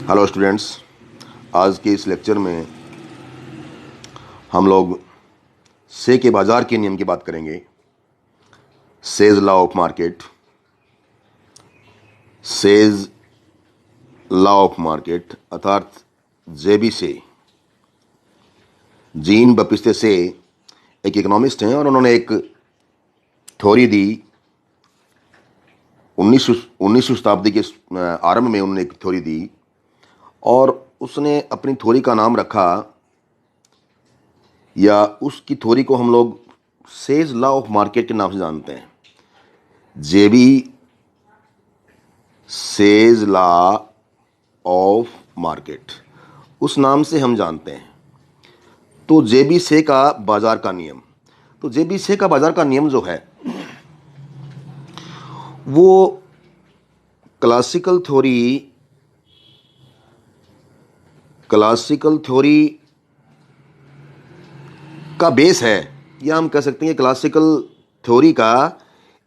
Hello students. आज के इस लेक्चर में हम लोग से के बाज़ार के नियम की बात करेंगे। Says law of market. Says law of market अर्थात जेबी से। जीन बपिस्ते से एक इकोनॉमिस्ट हैं और उन्होंने एक थ्योरी दी। 19वीं शताब्दी के आरंभ में उन्होंने एक थ्योरी दी और उसने अपनी थ्योरी का नाम रखा, या उसकी थ्योरी को हम लोग सेज लॉ ऑफ मार्केट के नाम से जानते हैं। जेबी सेज लॉ ऑफ मार्केट, उस नाम से हम जानते हैं। तो जेबी से का बाजार का नियम, तो जेबी से का बाजार का नियम जो है वो क्लासिकल थ्योरी का बेस है, या हम कह सकते हैं कि क्लासिकल थ्योरी का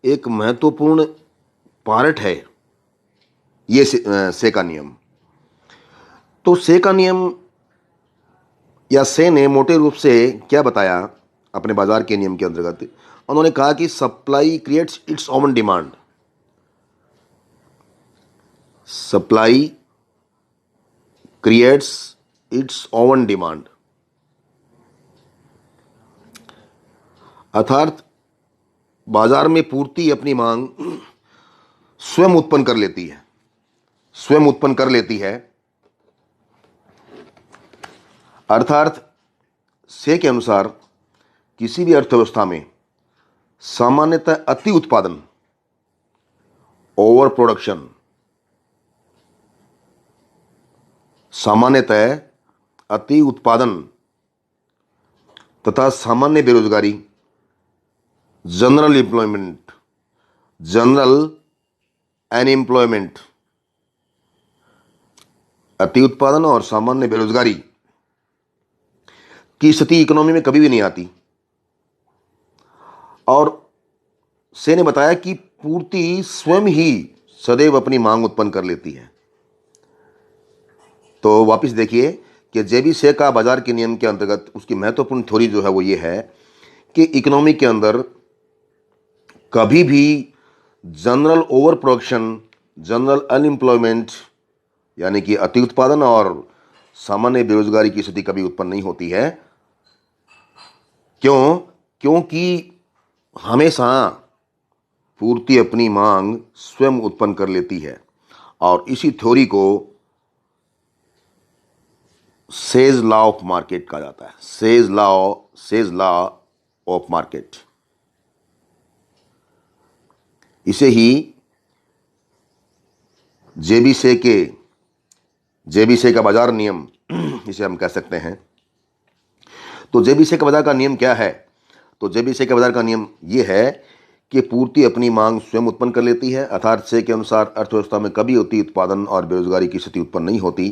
एक महत्वपूर्ण पार्ट है ये से का नियम। तो से का नियम या से ने मोटे रूप से क्या बताया अपने बाजार के नियम के अंतर्गत? उन्होंने कहा कि supply creates its own demand. Supply creates its own demand अर्थात बाजार में पूर्ति अपनी मांग स्वयं उत्पन्न कर लेती है, स्वयं उत्पन्न कर लेती है। अर्थात से के अनुसार किसी भी अर्थव्यवस्था में सामान्यतः अति उत्पादन, ओवर प्रोडक्शन, सामान्यतः अति उत्पादन तथा सामान्य बेरोजगारी, जनरल एम्प्लॉयमेंट, जनरल अनएम्प्लॉयमेंट, अति उत्पादन और सामान्य बेरोजगारी की स्थिति इकोनॉमी में कभी भी नहीं आती। और से ने बताया कि पूर्ति स्वयं ही सदैव अपनी मांग उत्पन्न कर लेती है। तो वापस देखिए कि जेबी से का बाजार के नियम के अंतर्गत उसकी महत्वपूर्ण थ्योरी जो है वो ये है कि इकोनॉमी के अंदर कभी भी general over production, general unemployment यानी कि अति उत्पादन और सामान्य बेरोजगारी की स्थिति कभी उत्पन्न नहीं होती है। क्योंकि हमेशा पूर्ति अपनी मांग स्वयं उत्पन्न कर लेती है। और इसी थ्योरी को सेज लॉ ऑफ मार्केट कहा जाता है। सेज लॉ ऑफ मार्केट, इसे ही जेबी से का बाजार नियम इसे हम कह सकते हैं। तो जेबी से का बाजार का नियम क्या है? तो जेबी से का बाजार का नियम ये है कि पूर्ति अपनी मांग स्वयं उत्पन्न कर लेती है। अर्थात से के अनुसार अर्थव्यवस्था में कभी अति उत्पादन और बेरोजगारी की स्थिति उत्पन्न नहीं होती,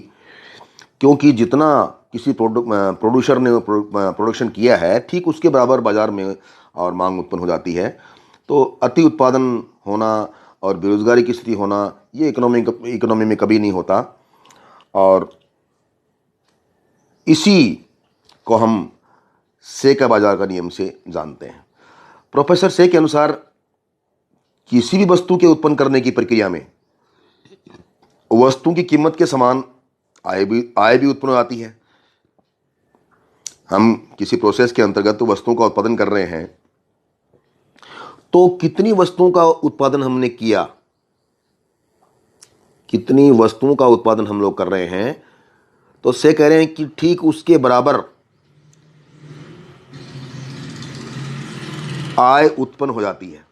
क्योंकि जितना किसी प्रोड्यूसर ने प्रोडक्शन किया है ठीक उसके बराबर बाजार में और मांग उत्पन्न हो जाती है। तो अति उत्पादन होना और बेरोजगारी की स्थिति होना ये इकोनॉमी में कभी नहीं होता। और इसी को हम से का बाजार का नियम से जानते हैं। प्रोफेसर से के अनुसार किसी भी वस्तु के उत्पन्न करने की प्रक्रिया में वस्तु की कीमत के समान आय भी उत्पन्न हो जाती है। हम किसी प्रोसेस के अंतर्गत वस्तुओं का उत्पादन कर रहे हैं, तो कितनी वस्तुओं का उत्पादन हमने किया, कितनी वस्तुओं का उत्पादन हम लोग कर रहे हैं, तो से कह रहे हैं कि ठीक उसके बराबर आय उत्पन्न हो जाती है।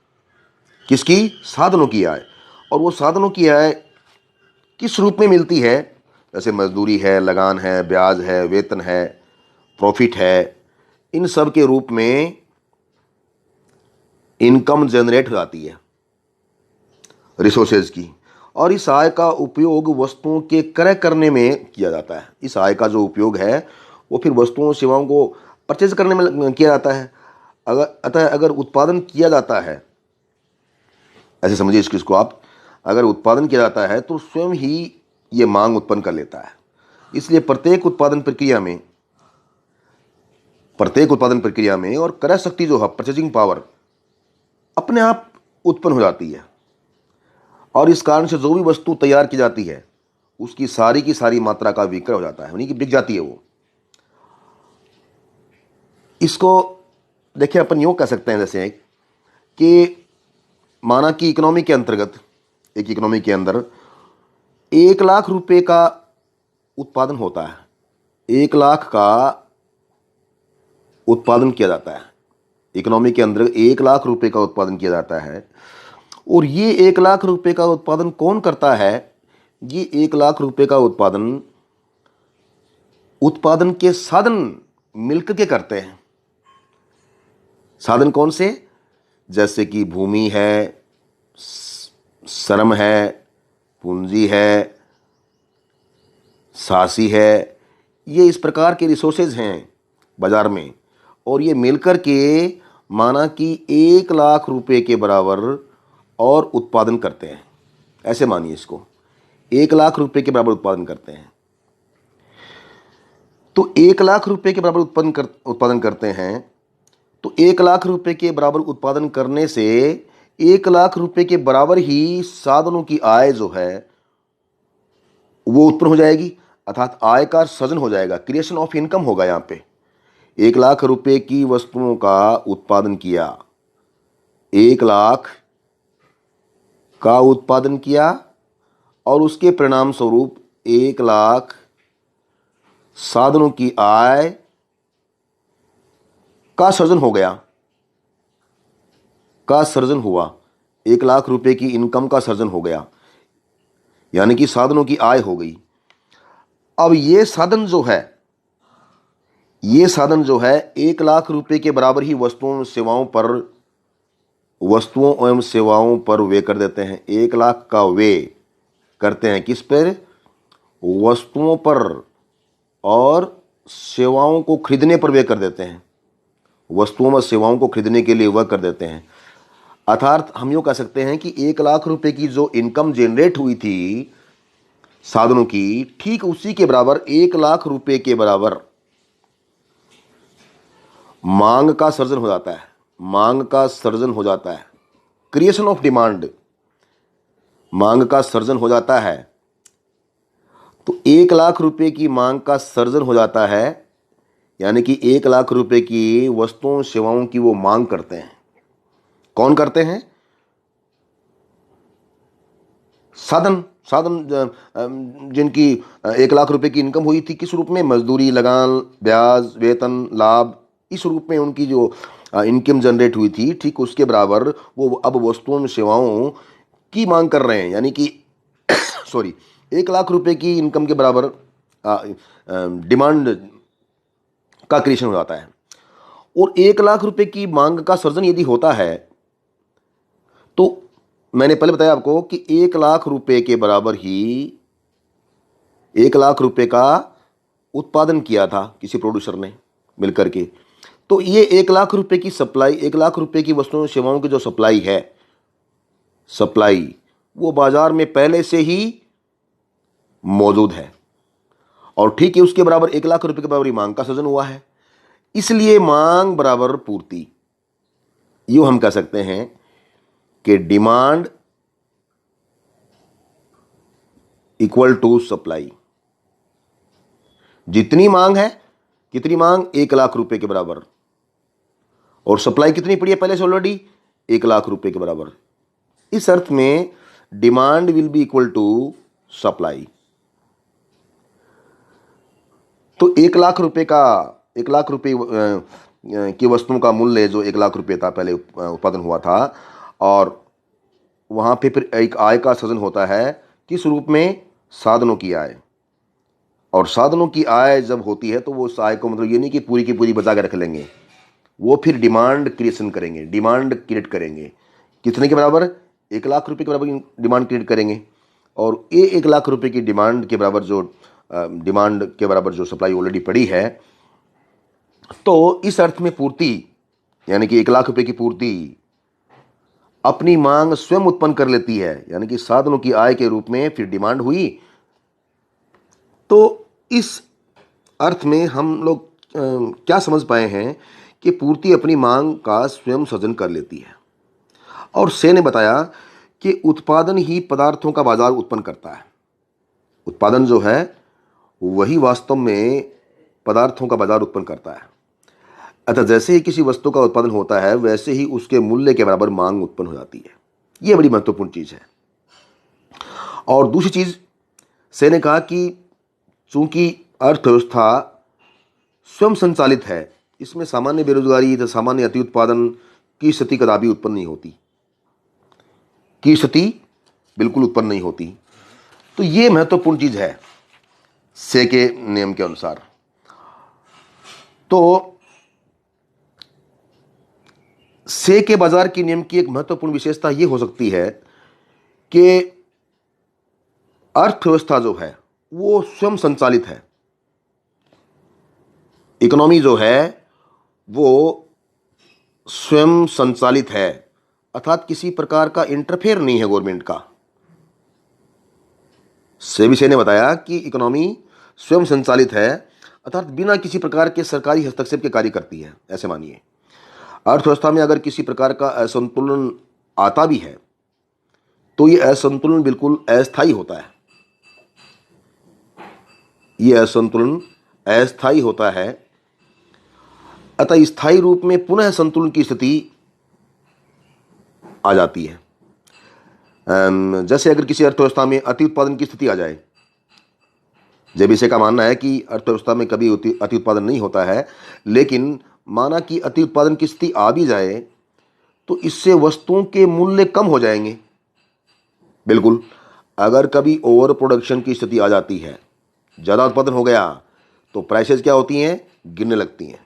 किसकी? साधनों की आय। और वो साधनों की आय किस रूप में मिलती है? जैसे मजदूरी है, लगान है, ब्याज है, वेतन है, प्रॉफिट है, इन सब के रूप में इनकम जनरेट हो जाती है रिसोर्सेज की। और इस आय का उपयोग वस्तुओं के क्रय करने में किया जाता है। इस आय का जो उपयोग है वो फिर वस्तुओं सेवाओं को परचेज करने में किया जाता है। अगर उत्पादन किया जाता है, ऐसे समझिए इसको आप, अगर उत्पादन किया जाता है तो स्वयं ही ये मांग उत्पन्न कर लेता है। इसलिए प्रत्येक उत्पादन प्रक्रिया में और क्रय शक्ति जो है, परचेजिंग पावर, अपने आप उत्पन्न हो जाती है। और इस कारण से जो भी वस्तु तैयार की जाती है उसकी सारी की सारी मात्रा का विक्रय हो जाता है, यानी कि बिक जाती है वो। इसको देखिए, अपन यूँ कह सकते हैं जैसे कि माना कि इकोनॉमी के अंतर्गत, एक इकोनॉमी के अंदर 1,00,000 रुपए का उत्पादन होता है, 1,00,000 का उत्पादन किया जाता है। इकोनॉमी के अंदर 1,00,000 रुपए का उत्पादन किया जाता है। और ये 1,00,000 रुपए का उत्पादन कौन करता है? ये 1,00,000 रुपए का उत्पादन के साधन मिलकर के करते हैं। साधन कौन से? जैसे कि भूमि है, श्रम है, पूंजी है, सासी है, ये इस प्रकार के रिसोर्सेज हैं बाजार में। और ये मिलकर के माना कि 1,00,000 रुपए के बराबर और उत्पादन करते हैं। ऐसे मानिए इसको, 1,00,000 रुपए के बराबर उत्पादन करते हैं। तो 1,00,000 रुपए के बराबर उत्पादन करते हैं। तो 1,00,000 रुपए के बराबर उत्पादन करने से 1,00,000 रुपए के बराबर ही साधनों की आय जो है वो उत्पन्न हो जाएगी, अर्थात आय का सृजन हो जाएगा, क्रिएशन ऑफ इनकम होगा। यहाँ पे 1,00,000 रुपए की वस्तुओं का उत्पादन किया, 1,00,000 का उत्पादन किया और उसके परिणाम स्वरूप 1,00,000 साधनों की आय का सृजन हो गया, का सृजन हुआ। 1,00,000 रुपए की इनकम का सृजन हो गया, यानी कि साधनों की आय हो गई। अब ये साधन जो है 1,00,000 रुपए के बराबर ही वस्तुओं एवं सेवाओं पर व्यय कर देते हैं। 1,00,000 का व्यय करते हैं किस पर? वस्तुओं पर और सेवाओं को खरीदने पर व्यय कर देते हैं। वस्तुओं व सेवाओं को खरीदने के लिए वह कर देते हैं। अर्थात हम यूँ कह सकते हैं कि 1,00,000 रुपए की जो इनकम जनरेट हुई थी साधनों की, ठीक उसी के बराबर 1,00,000 रुपए के बराबर मांग का सृजन हो जाता है। मांग का सृजन हो जाता है, क्रिएशन ऑफ डिमांड, मांग का सृजन हो जाता है। तो 1,00,000 रुपए की मांग का सृजन हो जाता है, यानी कि 1,00,000 रुपए की वस्तुओं सेवाओं की वो मांग करते हैं। कौन करते हैं? साधन जिनकी 1,00,000 रुपए की इनकम हुई थी, किस रूप में? मजदूरी, लगान, ब्याज, वेतन, लाभ, इस रूप में उनकी जो इनकम जनरेट हुई थी, ठीक उसके बराबर वो अब वस्तुओं में सेवाओं की मांग कर रहे हैं। यानी कि 1,00,000 रुपए की इनकम के बराबर डिमांड का क्रिएशन हो जाता है। और 1,00,000 रुपए की मांग का सृजन यदि होता है तो मैंने पहले बताया आपको कि 1,00,000 रुपए के बराबर ही 1,00,000 रुपए का उत्पादन किया था किसी प्रोड्यूसर ने मिलकर के। तो ये 1,00,000 रुपए की सप्लाई, 1,00,000 रुपए की वस्तुओं और सेवाओं की जो सप्लाई वो बाजार में पहले से ही मौजूद है। और ठीक है, उसके बराबर 1,00,000 रुपए के बराबर ही मांग का सृजन हुआ है। इसलिए मांग बराबर पूर्ति, यूं हम कह सकते हैं कि डिमांड इक्वल टू सप्लाई। जितनी मांग है, कितनी मांग? 1,00,000 रुपए के बराबर। और सप्लाई कितनी पड़ी है पहले से ऑलरेडी? 1,00,000 रुपए के बराबर। इस अर्थ में demand will be equal to supply. तो 1,00,000 रुपए की वस्तुओं का मूल्य जो 1,00,000 रुपए था पहले उत्पादन हुआ था, और वहां पे फिर एक आय का सृजन होता है। किस रूप में? साधनों की आय। और साधनों की आय जब होती है तो वो उस आय को, मतलब ये नहीं कि पूरी की पूरी बचा के रख लेंगे, वो फिर डिमांड क्रिएशन करेंगे, डिमांड क्रिएट करेंगे। कितने के बराबर? 1,00,000 रुपए के बराबर डिमांड क्रिएट करेंगे। और ये 1,00,000 रुपए की डिमांड के बराबर जो सप्लाई ऑलरेडी पड़ी है, तो इस अर्थ में पूर्ति, यानी कि 1,00,000 रुपए की पूर्ति अपनी मांग स्वयं उत्पन्न कर लेती है। यानी कि साधनों की आय के रूप में फिर डिमांड हुई, तो इस अर्थ में हम लोग क्या समझ पाए हैं कि पूर्ति अपनी मांग का स्वयं सृजन कर लेती है। और से ने बताया कि उत्पादन ही पदार्थों का बाजार उत्पन्न करता है। उत्पादन जो है वही वास्तव में पदार्थों का बाजार उत्पन्न करता है। अतः जैसे ही किसी वस्तु का उत्पादन होता है वैसे ही उसके मूल्य के बराबर मांग उत्पन्न हो जाती है। यह बड़ी महत्वपूर्ण चीज है। और दूसरी चीज से ने कहा कि चूंकि अर्थव्यवस्था स्वयं संचालित है, इसमें सामान्य बेरोजगारी या सामान्य अति उत्पादन की स्थिति कदापि उत्पन्न नहीं होती, की स्थिति बिल्कुल उत्पन्न नहीं होती। तो ये महत्वपूर्ण चीज है से के नियम के अनुसार। तो से के बाजार के नियम की एक महत्वपूर्ण विशेषता यह हो सकती है कि अर्थव्यवस्था जो है वो स्वयं संचालित है। इकोनॉमी जो है वो स्वयं संचालित है, अर्थात किसी प्रकार का इंटरफेयर नहीं है गवर्नमेंट का। से ने बताया कि इकोनॉमी स्वयं संचालित है, अर्थात बिना किसी प्रकार के सरकारी हस्तक्षेप के कार्य करती है। ऐसे मानिए अर्थव्यवस्था में अगर किसी प्रकार का असंतुलन आता भी है तो यह असंतुलन बिल्कुल अस्थायी होता है। यह असंतुलन अस्थायी होता है, अतः स्थायी रूप में पुनः संतुलन की स्थिति आ जाती है। जैसे अगर किसी अर्थव्यवस्था में अति उत्पादन की स्थिति आ जाए, जेबीसे का मानना है कि अर्थव्यवस्था में कभी अति उत्पादन नहीं होता है, लेकिन माना कि अति उत्पादन की स्थिति आ भी जाए तो इससे वस्तुओं के मूल्य कम हो जाएंगे। बिल्कुल, अगर कभी ओवर प्रोडक्शन की स्थिति आ जाती है, ज़्यादा उत्पादन हो गया, तो प्राइसेस क्या होती हैं? गिरने लगती हैं।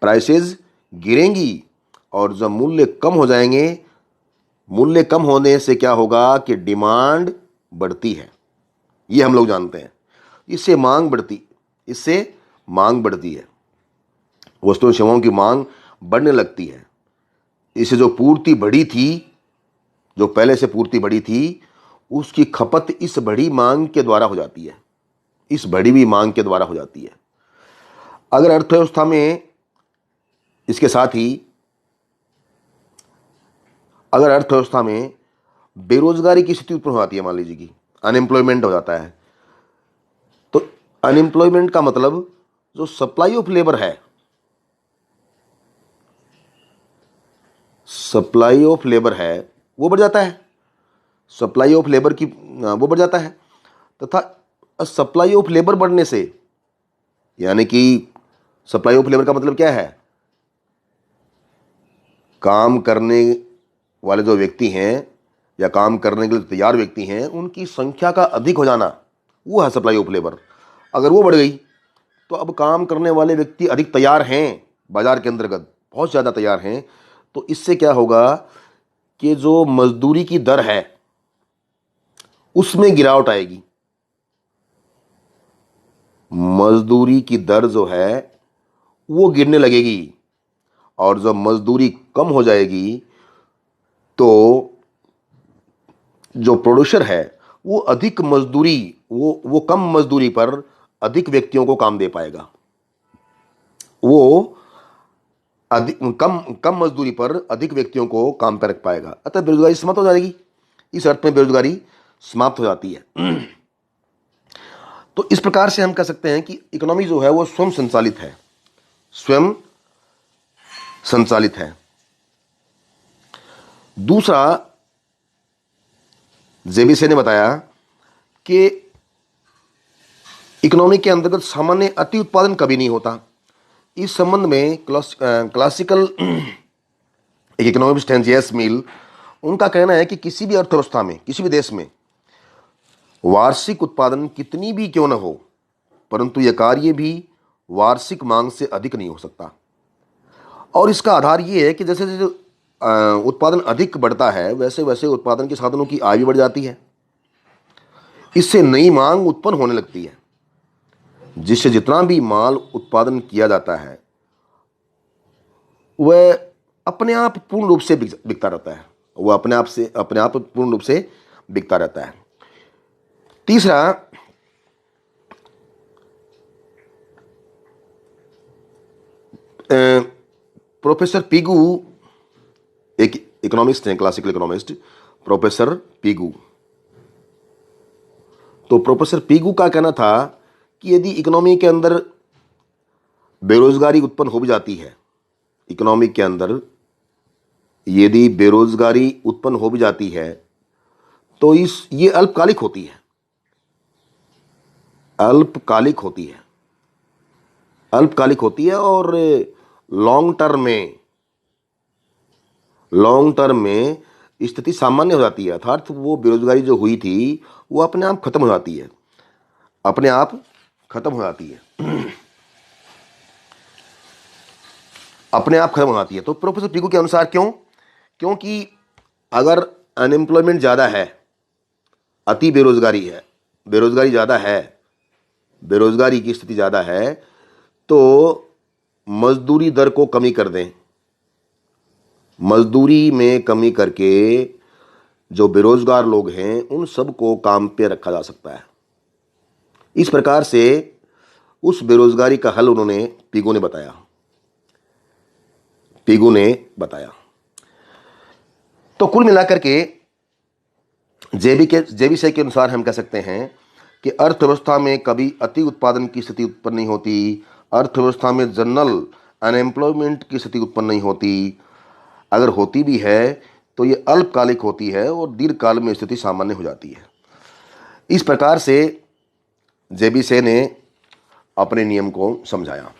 प्राइसेस गिरेंगी और जब मूल्य कम हो जाएंगे, मूल्य कम होने से क्या होगा कि डिमांड बढ़ती है। ये हम लोग जानते हैं। इससे मांग बढ़ती है, वस्तुओं सेवाओं की मांग बढ़ने लगती है। इससे जो पूर्ति बढ़ी थी, जो पहले से पूर्ति बढ़ी थी, उसकी खपत इस बढ़ी मांग के द्वारा हो जाती है, इस बढ़ी हुई मांग के द्वारा हो जाती है। अगर अर्थव्यवस्था में इसके साथ ही अगर अर्थव्यवस्था में बेरोजगारी की स्थिति उत्पन्न हो जाती है, मान लीजिए कि अनएम्प्लॉयमेंट हो जाता है, तो अनएम्प्लॉयमेंट का मतलब जो सप्लाई ऑफ लेबर है, सप्लाई ऑफ लेबर है वो बढ़ जाता है। सप्लाई ऑफ लेबर की वो बढ़ जाता है, तथा सप्लाई ऑफ लेबर बढ़ने से, यानी कि सप्लाई ऑफ लेबर का मतलब क्या है? काम करने वाले जो व्यक्ति हैं या काम करने के लिए तैयार व्यक्ति हैं, उनकी संख्या का अधिक हो जाना, वो है सप्लाई ऑफ लेबर। अगर वो बढ़ गई तो अब काम करने वाले व्यक्ति अधिक तैयार हैं, बाजार के अंतर्गत बहुत ज़्यादा तैयार हैं, तो इससे क्या होगा कि जो मजदूरी की दर है उसमें गिरावट आएगी। मजदूरी की दर जो है वो गिरने लगेगी, और जब मजदूरी कम हो जाएगी तो जो प्रोड्यूसर है वो अधिक मजदूरी, वो कम मजदूरी पर अधिक व्यक्तियों को काम दे पाएगा। वो अधिक कम मजदूरी पर अधिक व्यक्तियों को काम पर रख पाएगा। अतः बेरोजगारी समाप्त हो जाएगी। इस अर्थ में बेरोजगारी समाप्त हो जाती है। तो इस प्रकार से हम कह सकते हैं कि इकोनॉमी जो है वो स्वयं संचालित है, स्वयं संचालित है। दूसरा, जेबीसे ने बताया कि इकोनॉमी के अंतर्गत सामान्य अति उत्पादन कभी नहीं होता। इस संबंध में क्लासिकल एक इकोनॉमिस्ट हैं जेएस मिल, उनका कहना है कि किसी भी अर्थव्यवस्था में, किसी भी देश में वार्षिक उत्पादन कितनी भी क्यों न हो, परंतु यह कार्य भी वार्षिक मांग से अधिक नहीं हो सकता। और इसका आधार ये है कि जैसे जैसे उत्पादन अधिक बढ़ता है वैसे वैसे उत्पादन के साधनों की आय भी बढ़ जाती है। इससे नई मांग उत्पन्न होने लगती है, जिससे जितना भी माल उत्पादन किया जाता है वह अपने आप पूर्ण रूप से बिकता रहता है, वह अपने आप पूर्ण रूप से बिकता रहता है। तीसरा, प्रोफेसर पीगू एक इकोनॉमिस्ट हैं, क्लासिकल इकोनॉमिस्ट प्रोफेसर पीगू। तो प्रोफेसर पीगू का कहना था कि यदि इकोनॉमी के अंदर बेरोजगारी उत्पन्न हो भी जाती है, इकोनॉमी के अंदर यदि बेरोजगारी उत्पन्न हो भी जाती है तो ये अल्पकालिक होती है, अल्पकालिक होती है, अल्पकालिक होती है और लॉन्ग टर्म में स्थिति सामान्य हो जाती है। अर्थात वो बेरोजगारी जो हुई थी वो अपने आप खत्म हो जाती है, अपने आप खत्म हो जाती है, अपने आप खत्म हो जाती है। तो प्रोफेसर पीगू के अनुसार क्यों? क्योंकि अगर अनएम्प्लॉयमेंट ज़्यादा है, अति बेरोजगारी है, बेरोजगारी ज़्यादा है, बेरोजगारी की स्थिति ज़्यादा है, तो मजदूरी दर को कमी कर दें, मजदूरी में कमी करके जो बेरोजगार लोग हैं उन सबको काम पे रखा जा सकता है। इस प्रकार से उस बेरोजगारी का हल उन्होंने पीगू ने बताया। तो कुल मिलाकर के जेबीसे के अनुसार हम कह सकते हैं कि अर्थव्यवस्था में कभी अति उत्पादन की स्थिति उत्पन्न नहीं होती, अर्थव्यवस्था में जनरल अनएम्प्लॉयमेंट की स्थिति उत्पन्न नहीं होती, अगर होती भी है तो ये अल्पकालिक होती है और दीर्घकाल में स्थिति सामान्य हो जाती है। इस प्रकार से जेबीसे ने अपने नियम को समझाया।